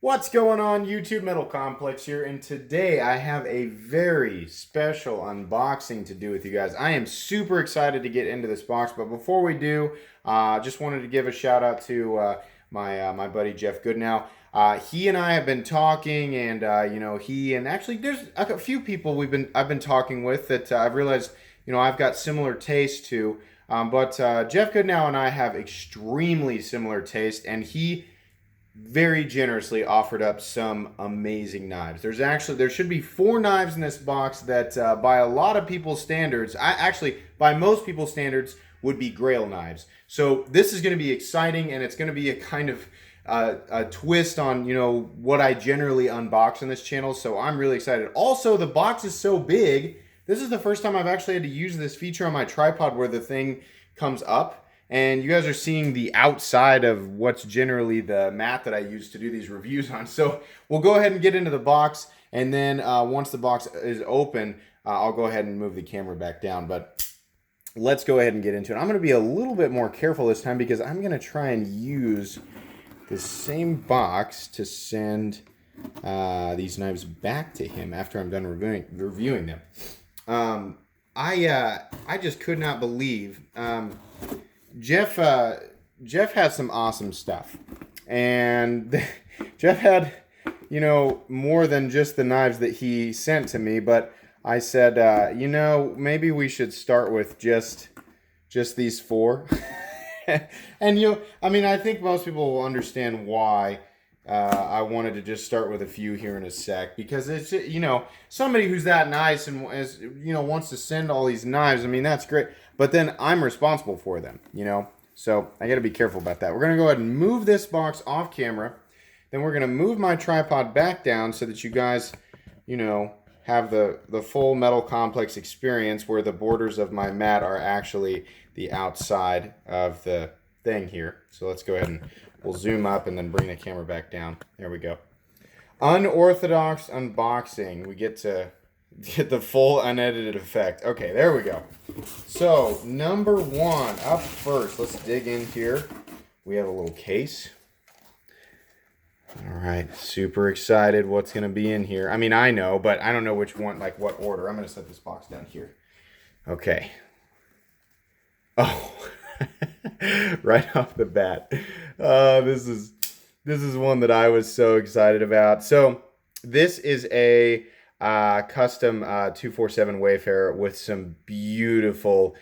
What's going on, YouTube? Metal Complex here, and today I have a very special unboxing to do with you guys. I am super excited to get into this box, but before we do, just wanted to give a shout out to my buddy Jeff Goodnow. He and I have been talking, and he and actually there's a few people I've been talking with that I've realized I've got similar taste to. But Jeff Goodnow and I have extremely similar taste, and he very generously offered up some amazing knives. There should be 4 knives in this box that by a lot of people's standards, by most people's standards, would be Grail knives. So this is going to be exciting, and it's going to be a kind of a twist on what I generally unbox on this channel. So I'm really excited. Also, the box is so big. This is the first time I've actually had to use this feature on my tripod where the thing comes up. And you guys are seeing the outside of what's generally the mat that I use to do these reviews on. So we'll go ahead and get into the box. And then once the box is open, I'll go ahead and move the camera back down. But let's go ahead and get into it. I'm going to be a little bit more careful this time because I'm going to try and use the same box to send these knives back to him after I'm done reviewing them. I just could not believe... Jeff has some awesome stuff, and Jeff had, more than just the knives that he sent to me, but I said, maybe we should start with just these 4. And I think most people will understand why I wanted to just start with a few here in a sec, because it's, somebody who's that nice and wants to send all these knives. I mean, that's great. But then I'm responsible for them, So I got to be careful about that. We're going to go ahead and move this box off camera. Then we're going to move my tripod back down so that you guys, have the full Metal Complex experience where the borders of my mat are actually the outside of the thing here. So let's go ahead and we'll zoom up and then bring the camera back down. There we go. Unorthodox unboxing. We get to get the full unedited effect. Okay, there we go. So, number 1, up first. Let's dig in here. We have a little case. All right, super excited what's going to be in here. I mean, I know, but I don't know which one, like what order. I'm going to set this box down here. Okay. Oh, right off the bat. This is one that I was so excited about. So, this is a custom 247 Wayfarer with some beautiful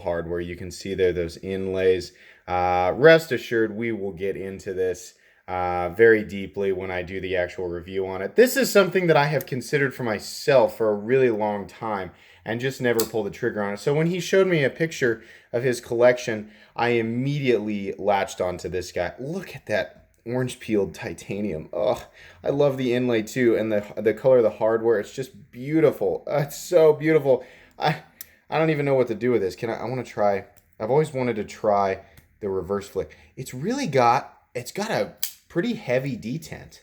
hardware. You can see there those inlays. Rest assured, we will get into this very deeply when I do the actual review on it. This is something that I have considered for myself for a really long time and just never pulled the trigger on it. So when he showed me a picture of his collection, I immediately latched onto this guy. Look at that orange peeled titanium. Oh, I love the inlay too, and the color of the hardware. It's just beautiful. It's so beautiful. I don't even know what to do with this. I want to try. I've always wanted to try the reverse flick. It's got a pretty heavy detent.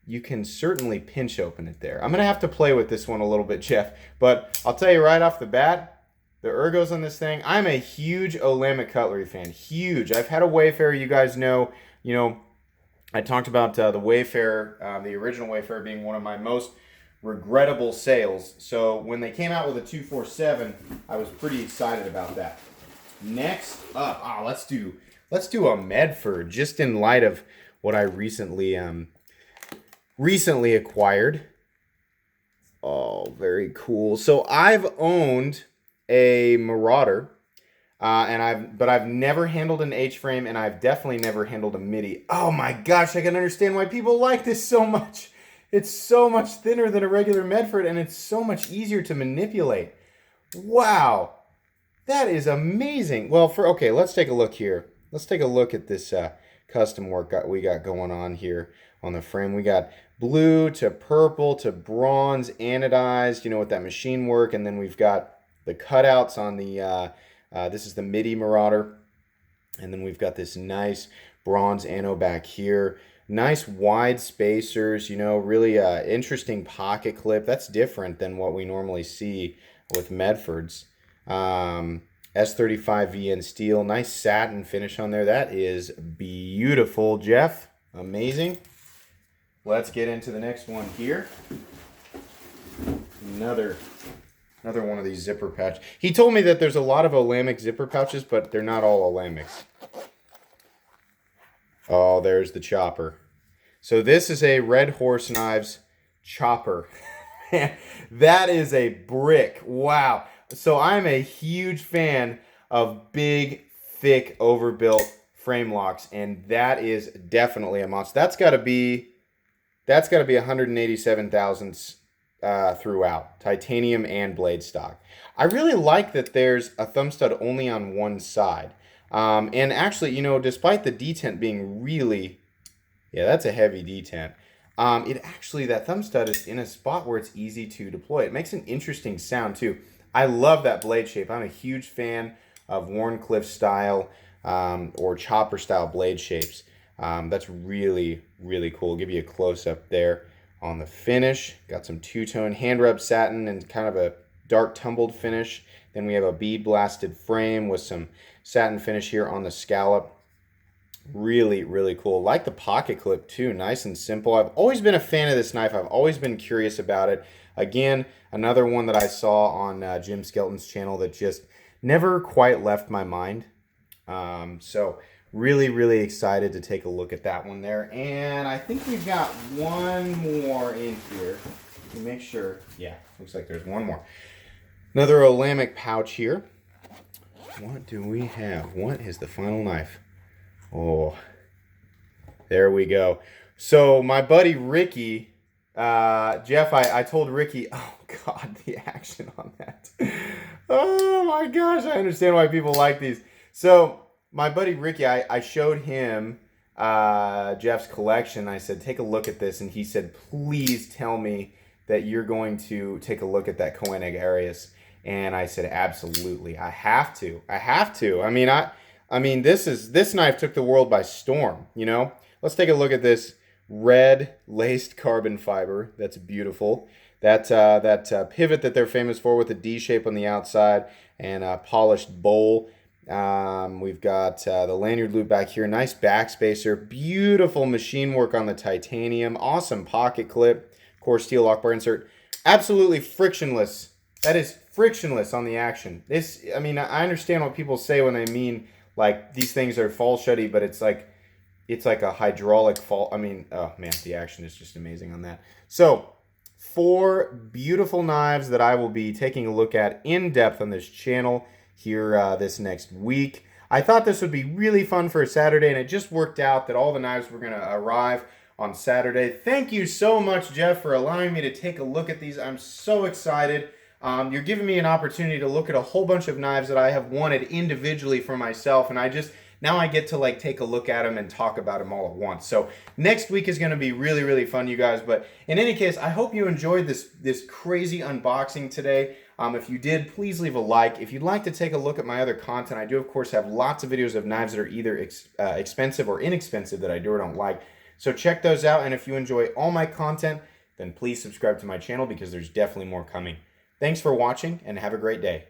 You can certainly pinch open it there. I'm gonna have to play with this one a little bit, Jeff. But I'll tell you right off the bat, the ergos on this thing, I'm a huge Olema cutlery fan. Huge. I've had a Wayfarer, you guys know. I talked about the Wayfarer, the original Wayfarer being one of my most regrettable sales. So when they came out with a 247, I was pretty excited about that. Next up, let's do a Medford, just in light of what I recently acquired. Oh, very cool. So I've owned a Marauder, but I've never handled an H-frame, and I've definitely never handled a MIDI. Oh my gosh, I can understand why people like this so much. It's so much thinner than a regular Medford, and it's so much easier to manipulate. Wow, that is amazing. Well, okay, let's take a look here. Let's take a look at this custom work we got going on here on the frame. We got blue to purple to bronze anodized, with that machine work, and then we've got the cutouts on the, this is the MIDI Marauder. And then we've got this nice bronze ano back here. Nice wide spacers, really interesting pocket clip. That's different than what we normally see with Medfords. S35 VN steel. Nice satin finish on there. That is beautiful, Jeff. Amazing. Let's get into the next one here. Another one of these zipper pouch. He told me that there's a lot of Olamic zipper pouches, but they're not all Olamics. Oh, there's the chopper. So this is a Red Horse Knives chopper. Man, that is a brick. Wow. So I'm a huge fan of big, thick, overbuilt frame locks, and that is definitely a monster. That's got to be 187 thousandths throughout, titanium and blade stock. I really like that there's a thumb stud only on one side. And actually, you know, despite the detent being really, yeah, that's a heavy detent. That thumb stud is in a spot where it's easy to deploy. It makes an interesting sound too. I love that blade shape. I'm a huge fan of Wharncliffe style or chopper style blade shapes. That's really, really cool. I'll give you a close up there on the finish. Got some two-tone hand rub satin and kind of a dark tumbled finish. Then we have a bead blasted frame with some satin finish here on the scallop. Really, really cool. Like the pocket clip too, nice and simple. I've always been a fan of this knife. I've always been curious about it. Again, another one that I saw on Jim Skelton's channel that just never quite left my mind. So really, really excited to take a look at that one there. And I think we've got one more in here. To make sure. Yeah, looks like there's one more. Another Olamic pouch here. What do we have? What is the final knife? Oh, there we go. So my buddy Ricky, Jeff, I told Ricky, oh God, the action on that. Oh my gosh, I understand why people like these. So my buddy Ricky, I showed him Jeff's collection. I said, take a look at this. And he said, please tell me that you're going to take a look at that Koenig Arius. And I said, absolutely, I have to. I mean, this knife took the world by storm, you know? Let's take a look at this red laced carbon fiber. That's beautiful. That pivot that they're famous for with the D shape on the outside and a polished bowl. We've got the lanyard loop back here. Nice backspacer. Beautiful machine work on the titanium. Awesome pocket clip. Of course, steel lock bar insert. Absolutely frictionless. That is frictionless on the action. I understand what people say when they mean like these things are fall shutty, but it's like a hydraulic fall. I mean, oh man, the action is just amazing on that. So 4 beautiful knives that I will be taking a look at in depth on this channel here this next week. I thought this would be really fun for a Saturday, and it just worked out that all the knives were going to arrive on Saturday. Thank you so much, Jeff, for allowing me to take a look at these. I'm so excited. You're giving me an opportunity to look at a whole bunch of knives that I have wanted individually for myself, and now I get to like take a look at them and talk about them all at once. So next week is going to be really, really fun, you guys. But in any case, I hope you enjoyed this crazy unboxing today. If you did, please leave a like. If you'd like to take a look at my other content, I do, of course, have lots of videos of knives that are either expensive or inexpensive that I do or don't like. So check those out. And if you enjoy all my content, then please subscribe to my channel because there's definitely more coming. Thanks for watching and have a great day.